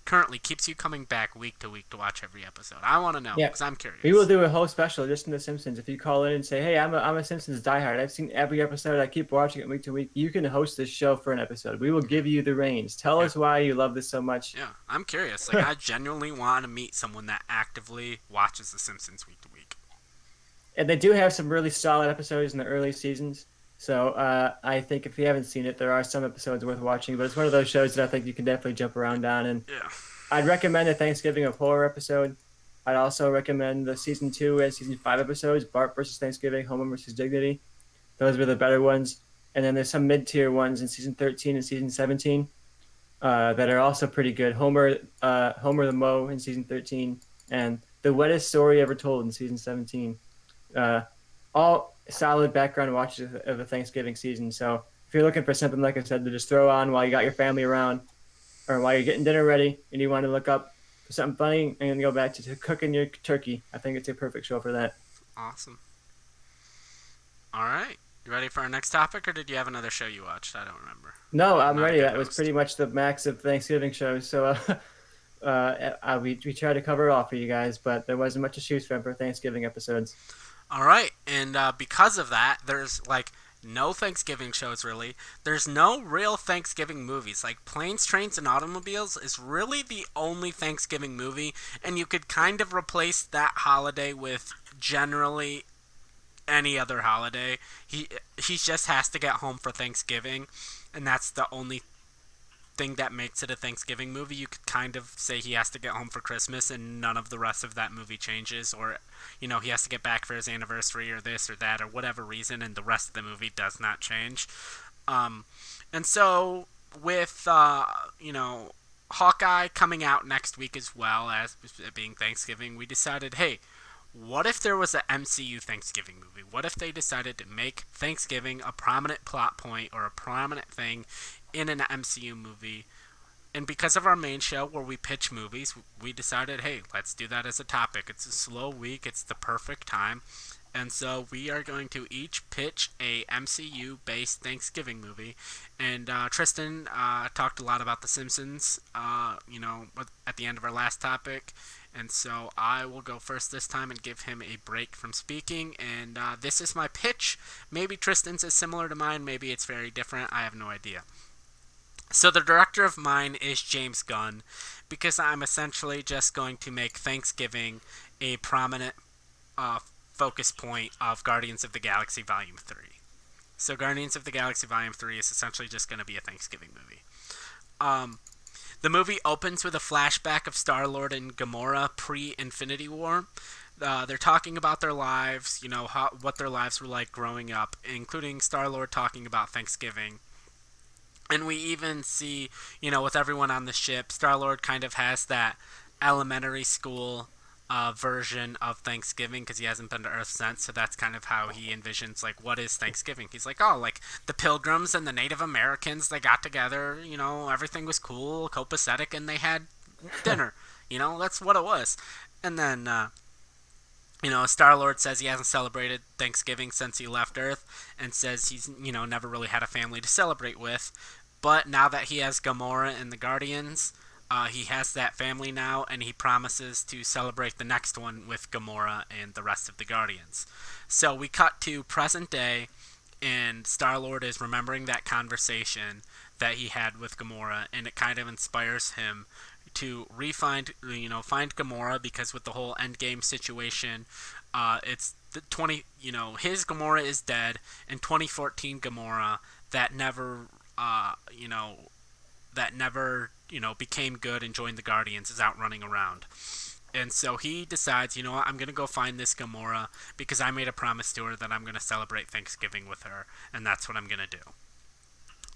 currently keeps you coming back week to week to watch every episode? I want to know Yeah, because I'm we will curious. do a whole special just in The Simpsons. If you call in and say, "Hey, I'm a Simpsons diehard. I've seen every episode. I keep watching it week to week," you can host this show for an episode. We will give you the reins. Tell Yeah. us why you love this so much. Yeah, I'm curious. Like, I genuinely want to meet someone that actively watches The Simpsons week to week. And they do have some really solid episodes in the early seasons. So I think if you haven't seen it, there are some episodes worth watching. But it's one of those shows that I think you can definitely jump around on. And Yeah. I'd recommend the Thanksgiving of Horror episode. I'd also recommend the season 2 and season 5 episodes, Bart versus Thanksgiving, Homer versus Dignity. Those were the better ones. And then there's some mid-tier ones in season 13 and season 17 that are also pretty good. Homer the Mo in season 13, and The Wettest Story Ever Told in season 17. Uh, all solid background watches of the Thanksgiving season. So if you're looking for something, like I said, to just throw on while you got your family around or while you're getting dinner ready and you want to look up for something funny and go back to cooking your turkey. I think it's a perfect show for that. Awesome. All right. You ready for our next topic, or did you have another show you watched? I don't remember. No, I'm I'm not a ready. good That was host. pretty much the max of Thanksgiving shows. So we tried to cover it all for you guys, but there wasn't much to choose from for Thanksgiving episodes. All right, and because of that, there's like no Thanksgiving shows really. There's no real Thanksgiving movies. Like Planes, Trains, and Automobiles is really the only Thanksgiving movie, and you could kind of replace that holiday with generally any other holiday. He just has to get home for Thanksgiving, and that's the only thing that makes it a Thanksgiving movie. You could kind of say he has to get home for Christmas and none of the rest of that movie changes, or he has to get back for his anniversary or this or that or whatever reason, and the rest of the movie does not change. Um, and so with Hawkeye coming out next week as well as it being Thanksgiving, we decided, hey, what if there was an MCU Thanksgiving movie? What if they decided to make Thanksgiving a prominent plot point or a prominent thing in an MCU movie? And because of our main show where we pitch movies, we decided, hey, let's do that as a topic. It's a slow week, it's the perfect time. And so we are going to each pitch a MCU based Thanksgiving movie. And Tristan talked a lot about The Simpsons, at the end of our last topic. And so I will go first this time and give him a break from speaking. And this is my pitch. Maybe Tristan's is similar to mine, maybe it's very different. I have no idea. So the director of mine is James Gunn, because I'm essentially just going to make Thanksgiving a prominent uh, focus point of Guardians of the Galaxy Volume 3. So Guardians of the Galaxy Volume 3 is essentially just going to be a Thanksgiving movie. The movie opens with a flashback of Star-Lord and Gamora pre-Infinity War. They're talking about their lives, what their lives were like growing up, including Star-Lord talking about Thanksgiving. And we even see, with everyone on the ship, Star-Lord kind of has that elementary school version of Thanksgiving because he hasn't been to Earth since. So that's kind of how he envisions, like, what is Thanksgiving? He's like, oh, like the Pilgrims and the Native Americans, they got together, everything was cool, copacetic, and they had dinner. That's what it was. And then, Star Lord says he hasn't celebrated Thanksgiving since he left Earth, and says he's never really had a family to celebrate with. But now that he has Gamora and the Guardians, he has that family now, and he promises to celebrate the next one with Gamora and the rest of the Guardians. So we cut to present day, and Star Lord is remembering that conversation that he had with Gamora, and it kind of inspires him to find Gamora, because with the whole Endgame situation, it's the his Gamora is dead, and 2014 Gamora that never became good and joined the Guardians is out running around. And so he decides, what, I'm going to go find this Gamora because I made a promise to her that I'm going to celebrate Thanksgiving with her, and that's what I'm going to do.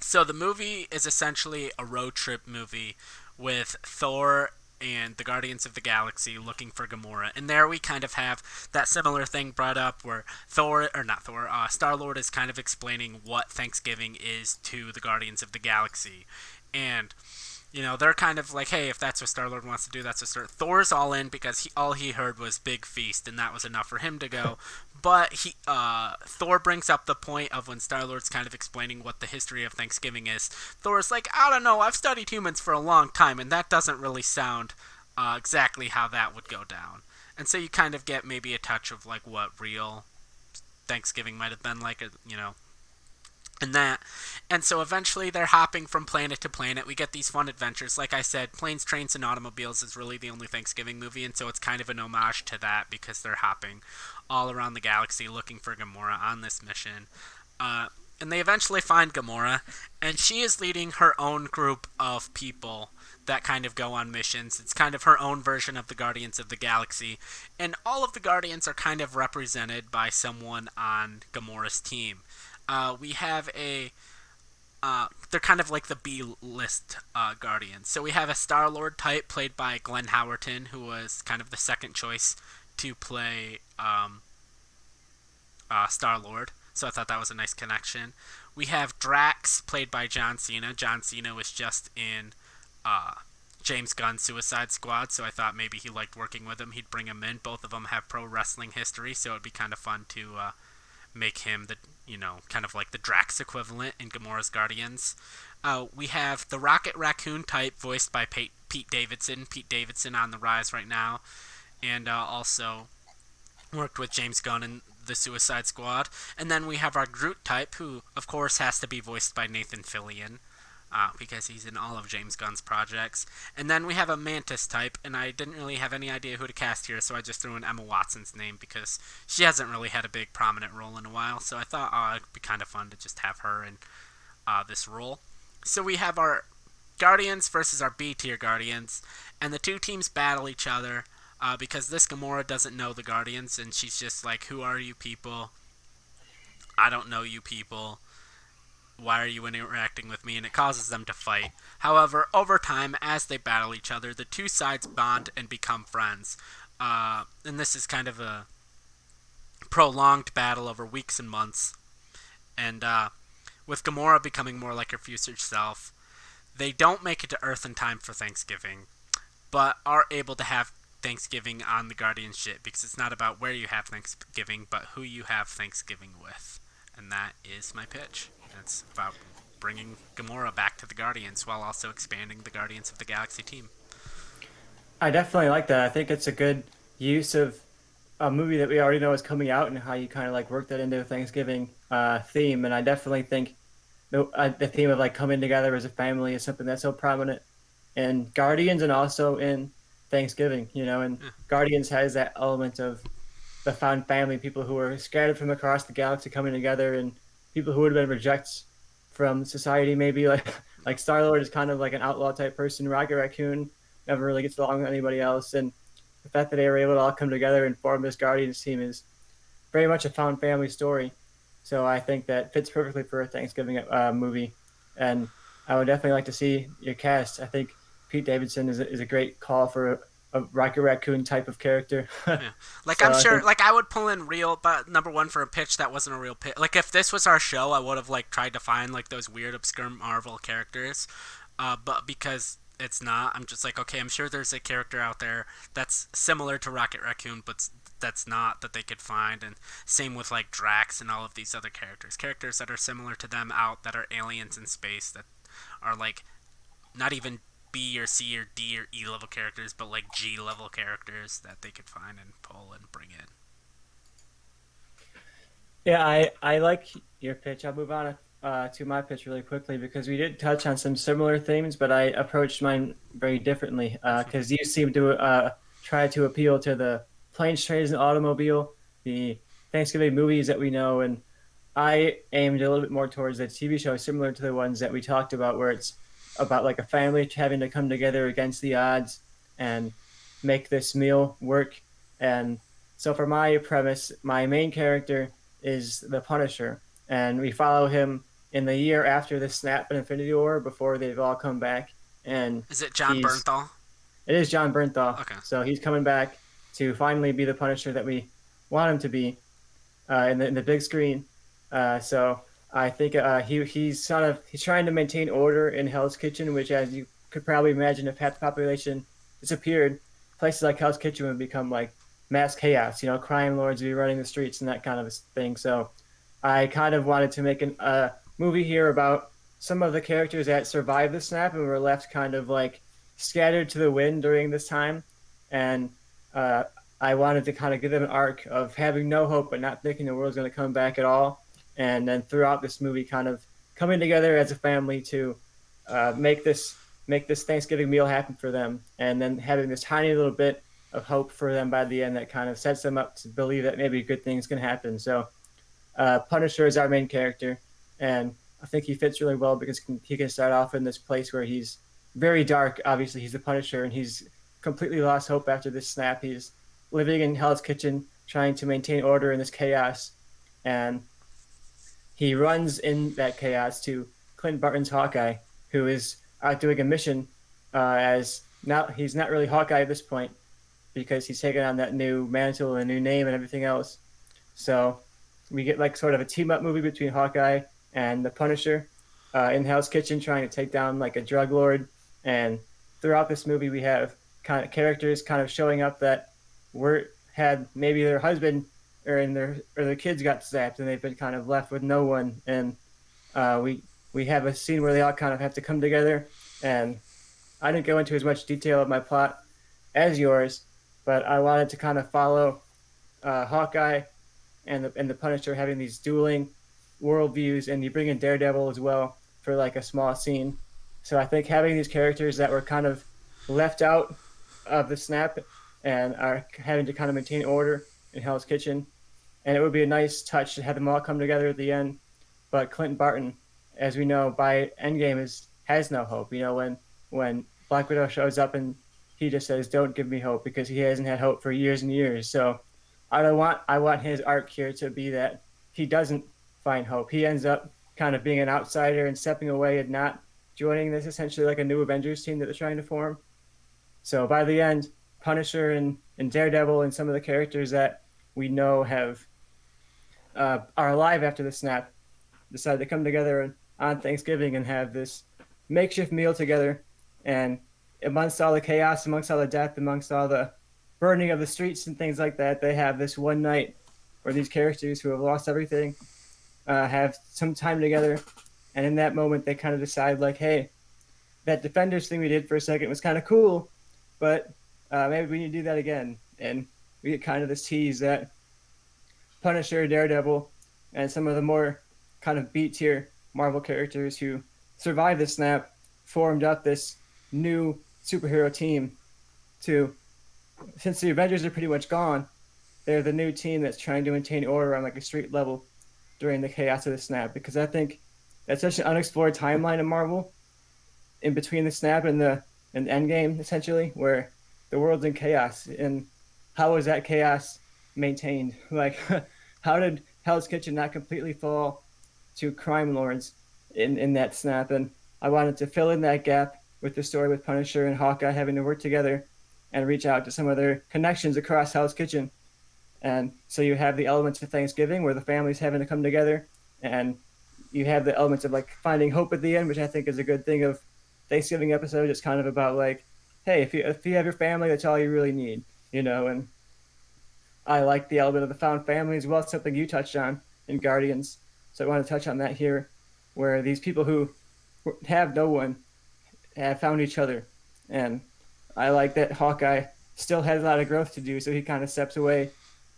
So the movie is essentially a road trip movie with Thor and the Guardians of the Galaxy looking for Gamora. And there we kind of have that similar thing brought up where Star-Lord is kind of explaining what Thanksgiving is to the Guardians of the Galaxy. And they're kind of like, hey, if that's what Star-Lord wants to do, that's what Thor's all in because all he heard was big feast, and that was enough for him to go. But Thor brings up the point of when Star-Lord's kind of explaining what the history of Thanksgiving is. Thor's like, I don't know, I've studied humans for a long time, and that doesn't really sound exactly how that would go down. And so you kind of get maybe a touch of like what real Thanksgiving might have been like, and that. And so eventually they're hopping from planet to planet. We get these fun adventures. Like I said, Planes, Trains, and Automobiles is really the only Thanksgiving movie, and so it's kind of an homage to that because they're hopping all around the galaxy looking for Gamora on this mission. And they eventually find Gamora, and she is leading her own group of people that kind of go on missions. It's kind of her own version of the Guardians of the Galaxy, and all of the Guardians are kind of represented by someone on Gamora's team. We have they're kind of like the B-list Guardians. So we have a Star-Lord type played by Glenn Howerton, who was kind of the second choice to play Star-Lord. So I thought that was a nice connection. We have Drax played by John Cena. John Cena was just in James Gunn's Suicide Squad, so I thought maybe he liked working with him. He'd bring him in. Both of them have pro wrestling history, so it'd be kind of fun to make him the kind of like the Drax equivalent in Gamora's Guardians. We have the Rocket Raccoon type voiced by Pete Davidson. Pete Davidson on the rise right now, and also worked with James Gunn in the Suicide Squad. And then we have our Groot type, who of course has to be voiced by Nathan Fillion. Because he's in all of James Gunn's projects. And then we have a Mantis type, and I didn't really have any idea who to cast here, so I just threw in Emma Watson's name because she hasn't really had a big prominent role in a while, so I thought it'd be kind of fun to just have her in this role. So we have our Guardians versus our B-tier Guardians, and the two teams battle each other because this Gamora doesn't know the Guardians, and she's just like, who are you people? I don't know you people. Why are you interacting with me? And it causes them to fight. However, over time, as they battle each other, the two sides bond and become friends. And this is kind of a prolonged battle over weeks and months. And with Gamora becoming more like her future self, they don't make it to Earth in time for Thanksgiving, but are able to have Thanksgiving on the Guardian ship because it's not about where you have Thanksgiving, but who you have Thanksgiving with. And that is my pitch. It's about bringing Gamora back to the Guardians while also expanding the Guardians of the Galaxy team. I definitely like that. I think it's a good use of a movie that we already know is coming out and how you kind of like work that into a Thanksgiving theme. And I definitely think the theme of like coming together as a family is something that's so prominent in Guardians and also in Thanksgiving, and Guardians has that element of the found family, people who are scattered from across the galaxy coming together, and people who would have been rejects from society, maybe like Star-Lord is kind of like an outlaw type person. Rocket Raccoon never really gets along with anybody else, and the fact that they were able to all come together and form this Guardians team is very much a found family story. So I think that fits perfectly for a Thanksgiving movie, and I would definitely like to see your cast. I think Pete Davidson is a great call for a Rocket Raccoon type of character. Yeah. Like, So I'm I sure, think like, I would pull in real, but number one for a pitch that wasn't a real pitch. Like, if this was our show, I would have, like, tried to find, like, those weird, obscure Marvel characters. But because it's not, I'm just like, okay, I'm sure there's a character out there that's similar to Rocket Raccoon, but that's not that they could find. And same with, like, Drax and all of these other characters. Characters that are similar to them out that are aliens in space that are, like, not even B or C or D or E level characters, but like G level characters that they could find and pull and bring in. Yeah, I like your pitch. I'll move on to my pitch really quickly because we did touch on some similar themes, but I approached mine very differently because you seem to try to appeal to the planes, trains, and automobile, the Thanksgiving movies that we know, and I aimed a little bit more towards a TV show similar to the ones that we talked about, where it's about like a family having to come together against the odds and make this meal work. And so, for my premise, my main character is the Punisher, and we follow him in the year after the snap in Infinity War before they've all come back. And Is it John he's Bernthal? it is John Bernthal, Okay. so he's coming back to finally be the Punisher that we want him to be in the big screen. So I think he's trying to maintain order in Hell's Kitchen, which, as you could probably imagine, if half the population disappeared, places like Hell's Kitchen would become like mass chaos. Crime lords would be running the streets and that kind of thing. So I kind of wanted to make a movie here about some of the characters that survived the snap and were left kind of like scattered to the wind during this time, and uh, I wanted to kind of give them an arc of having no hope but not thinking the world's going to come back at all, and then throughout this movie, kind of coming together as a family to make this Thanksgiving meal happen for them, and then having this tiny little bit of hope for them by the end that kind of sets them up to believe that maybe good things can happen. So Punisher is our main character, and I think he fits really well because he can start off in this place where he's very dark. Obviously, he's the Punisher, and he's completely lost hope after this snap. He's living in Hell's Kitchen, trying to maintain order in this chaos, and he runs in that chaos to Clint Barton's Hawkeye, who is out doing a mission. As now, he's not really Hawkeye at this point because he's taken on that new mantle and new name and everything else. So we get like sort of a team up movie between Hawkeye and the Punisher in Hell's Kitchen, trying to take down like a drug lord and throughout this movie we have kind of characters kind of showing up that were had maybe their husband or their kids got zapped and they've been kind of left with no one, and we have a scene where they all kind of have to come together. And I didn't go into as much detail of my plot as yours, but I wanted to kind of follow Hawkeye and the Punisher having these dueling worldviews, and you bring in Daredevil as well for like a small scene. So I think having these characters that were kind of left out of the snap and are having to kind of maintain order in Hell's Kitchen, and it would be a nice touch to have them all come together at the end. But Clint Barton, as we know, by Endgame has no hope. You know, when Black Widow shows up and he just says, "Don't give me hope," because he hasn't had hope for years and years. So I want his arc here to be that he doesn't find hope. He ends up kind of being an outsider and stepping away and not joining this essentially like a new Avengers team that they're trying to form. So by the end, Punisher and Daredevil and some of the characters that we know have are alive after the snap decide to come together on Thanksgiving and have this makeshift meal together. And amongst all the chaos, amongst all the death, amongst all the burning of the streets and things like that, they have this one night where these characters who have lost everything have some time together. And in that moment, they kind of decide, like, hey, that Defenders thing we did for a second was kind of cool, but maybe we need to do that again. And we get kind of this tease that Punisher, Daredevil, and some of the more kind of B tier Marvel characters who survived the snap formed up this new superhero team to, since the Avengers are pretty much gone, they're the new team that's trying to maintain order on like a street level during the chaos of the snap. Because I think that's such an unexplored timeline in Marvel, in between the snap and the end game, essentially, where the world's in chaos. And how was that chaos maintained? Like, how did Hell's Kitchen not completely fall to crime lords in that snap? And I wanted to fill in that gap with the story with Punisher and Hawkeye having to work together and reach out to some of their connections across Hell's Kitchen. And so you have the elements of Thanksgiving where the family's having to come together, and you have the elements of like finding hope at the end, which I think is a good thing of Thanksgiving episode. It's kind of about like, hey, if you have your family, that's all you really need, you know. And I like the element of the found family as well, something you touched on in Guardians. So I want to touch on that here, where these people who have no one have found each other. And I like that Hawkeye still has a lot of growth to do, so he kind of steps away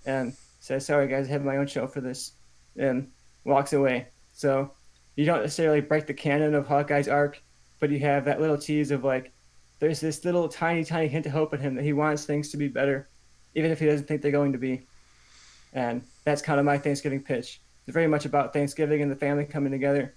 and says, sorry guys, I have my own show for this, and walks away. So you don't necessarily break the canon of Hawkeye's arc, but you have that little tease of like, there's this little tiny hint of hope in him that he wants things to be better, even if he doesn't think they're going to be. And that's kind of my Thanksgiving pitch. It's very much about Thanksgiving and the family coming together.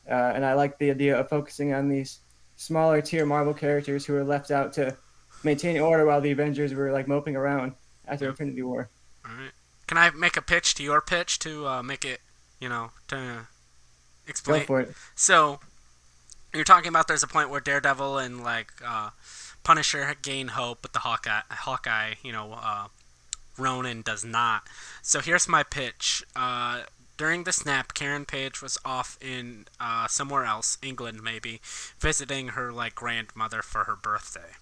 And I like the idea of focusing on these smaller tier Marvel characters who are left out to maintain order while the Avengers were like moping around after Infinity War. All right. Can I make a pitch to your pitch to make it, to explain? Go for it. So you're talking about there's a point where Daredevil and like Punisher gain hope, but the Hawkeye, Ronan does not. So here's my pitch. During the snap, Karen Page was off in somewhere else, England maybe, visiting her like grandmother for her birthday.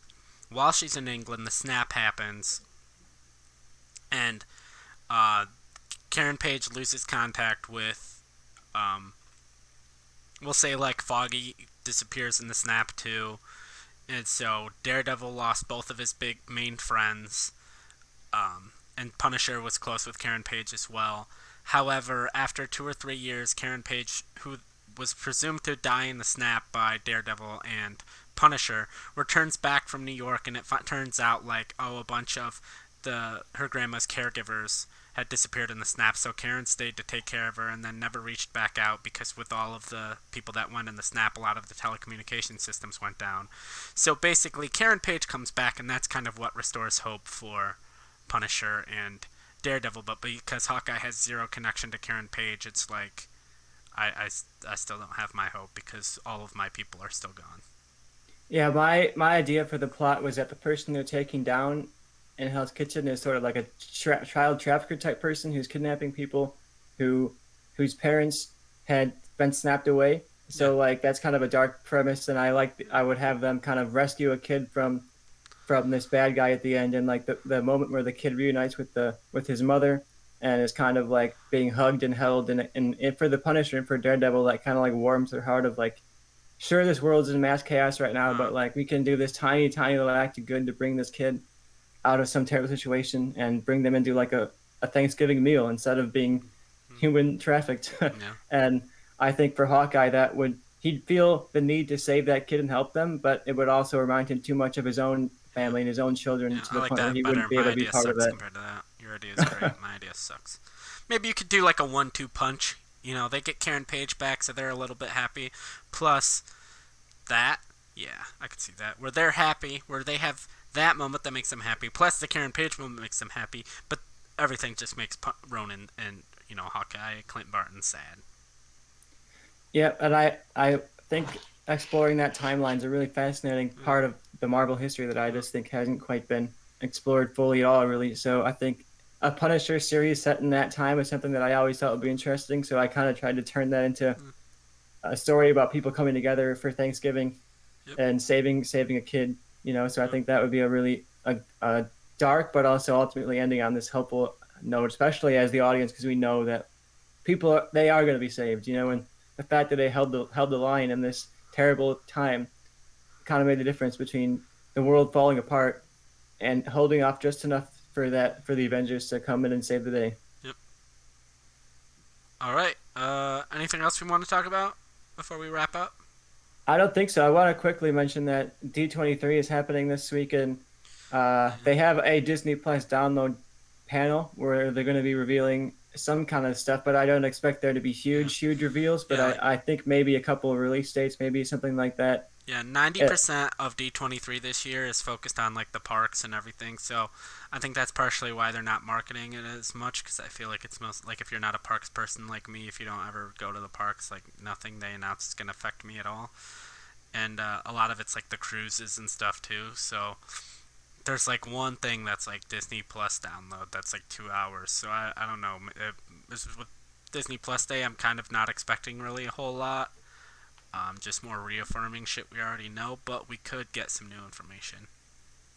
While she's in England, the snap happens, and Karen Page loses contact with, we'll say like Foggy disappears in the snap too, and so Daredevil lost both of his big main friends, and Punisher was close with Karen Page as well. However, after 2 or 3 years, Karen Page, who was presumed to die in the snap by Daredevil and Punisher, returns back from New York, and it turns out like, a bunch of her grandma's caregivers had disappeared in the snap, so Karen stayed to take care of her and then never reached back out because with all of the people that went in the snap, a lot of the telecommunication systems went down. So basically, Karen Page comes back, and that's kind of what restores hope for Punisher and Daredevil, but because Hawkeye has zero connection to Karen Page, it's like I still don't have my hope because all of my people are still gone. Yeah, my idea for the plot was that the person they're taking down in Hell's Kitchen is sort of like a child trafficker type person who's kidnapping people whose parents had been snapped away, Yeah. So like that's kind of a dark premise, and I would have them kind of rescue a kid from this bad guy at the end, and like the moment where the kid reunites with his mother and is kind of like being hugged and held, and for the Punisher and for Daredevil, that kind of like warms their heart of like, sure, this world's in mass chaos right now, Uh, but like we can do this tiny little act of good to bring this kid out of some terrible situation and bring them into like a Thanksgiving meal instead of being human trafficked. yeah. And I think for Hawkeye, he'd feel the need to save that kid and help them, but it would also remind him too much of his own Yeah. family and his own children Yeah. to I the like point where that he better. wouldn't be My able to be idea part of sucks it. compared to that. Your idea is great. My idea sucks. Maybe you could do like a 1-2 punch. You know, they get Karen Page back, so they're a little bit happy. Plus that, yeah, I could see that. Where they're happy, where they have that moment that makes them happy. Plus the Karen Page moment makes them happy. But everything just makes Ronan and Hawkeye, Clint Barton sad. Yeah, and I think exploring that timeline is a really fascinating Mm, part of the Marvel history that I mm, just think hasn't quite been explored fully at all, really. So I think a Punisher series set in that time is something that I always thought would be interesting. So I kind of tried to turn that into mm. a story about people coming together for Thanksgiving Yep. and saving a kid. So I Yep. think that would be a really a dark, but also ultimately ending on this hopeful note, especially as the audience, because we know that they are going to be saved. And the fact that they held the line in this terrible time kind of made the difference between the world falling apart and holding off just enough for the Avengers to come in and save the day. Yep. All right. Anything else we want to talk about before we wrap up? I don't think so. I want to quickly mention that D23 is happening this week, and Yeah. they have a Disney Plus download panel where they're going to be revealing some kind of stuff, but I don't expect there to be Yeah. huge reveals. But Yeah. Like, I think maybe a couple of release dates, maybe something like that. yeah, ninety It, percent of D23 this year is focused on like the parks and everything. So I think that's partially why they're not marketing it as much because I feel like it's most like if you're not a parks person like me, if you don't ever go to the parks, like nothing they announce is gonna affect me at all. And a lot of it's like the cruises and stuff too. So there's like one thing that's like Disney Plus download that's like 2 hours. So I don't know. With Disney Plus Day, I'm kind of not expecting really a whole lot. Just more reaffirming shit we already know, but we could get some new information.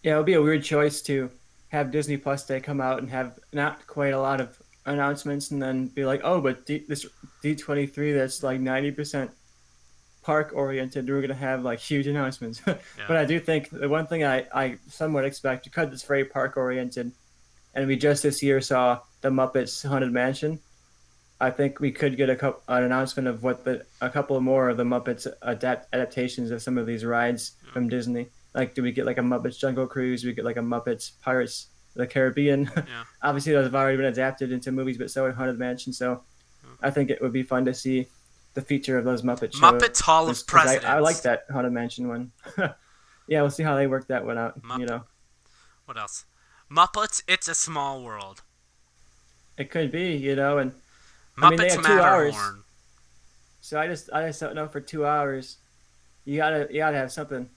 yeah, it would be a weird choice to have Disney Plus Day come out and have not quite a lot of announcements, and then be like, oh, but this D23 that's like 90% park oriented, we're going to have like huge announcements. Yeah. But I do think the one thing I somewhat expect, because it's very park oriented, and we just this year saw the Muppets Haunted Mansion, I think we could get an announcement of a couple more of the Muppets adaptations of some of these rides Yeah. from Disney. Like, do we get like a Muppets Jungle Cruise? Do we get like a Muppets Pirates of the Caribbean? Yeah. Obviously, those have already been adapted into movies, but so did Haunted Mansion. So Yeah. I think it would be fun to see the feature of those Muppet shows, Muppets Hall of because I like Presidents. that Haunted Mansion one. Yeah, we'll see how they work that one out. Muppet. What else? Muppets. It's a Small World. It could be, and I mean they Muppets have 2 hours, Matterhorn. so I just don't know, for 2 hours you gotta have something.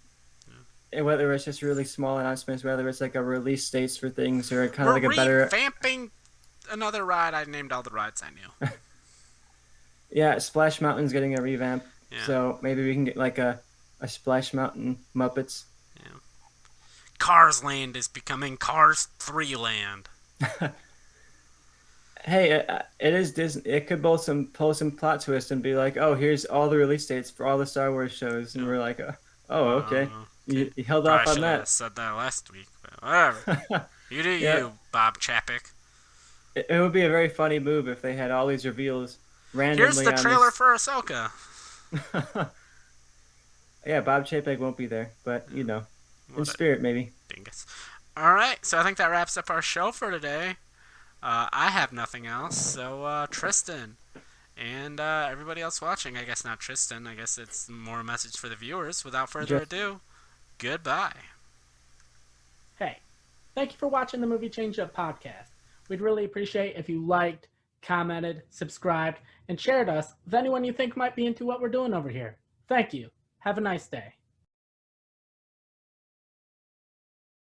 Yeah. And whether it's just really small announcements, whether it's like a release dates for things, or kind of We're like a better, revamping another ride. I named all the rides I knew. yeah, Splash Mountain's getting a revamp, Yeah. so maybe we can get like a Splash Mountain Muppets. Yeah. Cars Land is becoming Cars 3 Land. Hey, it is Disney. It could pull some plot twist and be like, oh, here's all the release dates for all the Star Wars shows, and Yeah. we're like, oh, okay, Okay. you held off Probably on should have that. said that last week, but whatever. You do Yeah, you, Bob Chapek. it would be a very funny move if they had all these reveals Here's randomly the on trailer this. for Ahsoka. Yeah, Bob Chapek won't be there, but Yeah. in What a spirit maybe. dingus. Alright, so I think that wraps up our show for today. I have nothing else, so Tristan and everybody else watching, I guess not Tristan, I guess it's more a message for the viewers. Without further Just ado, goodbye. Hey, thank you for watching the Movie Change Up podcast. We'd really appreciate if you liked, commented, subscribed, and shared us with anyone you think might be into what we're doing over here. Thank you. Have a nice day.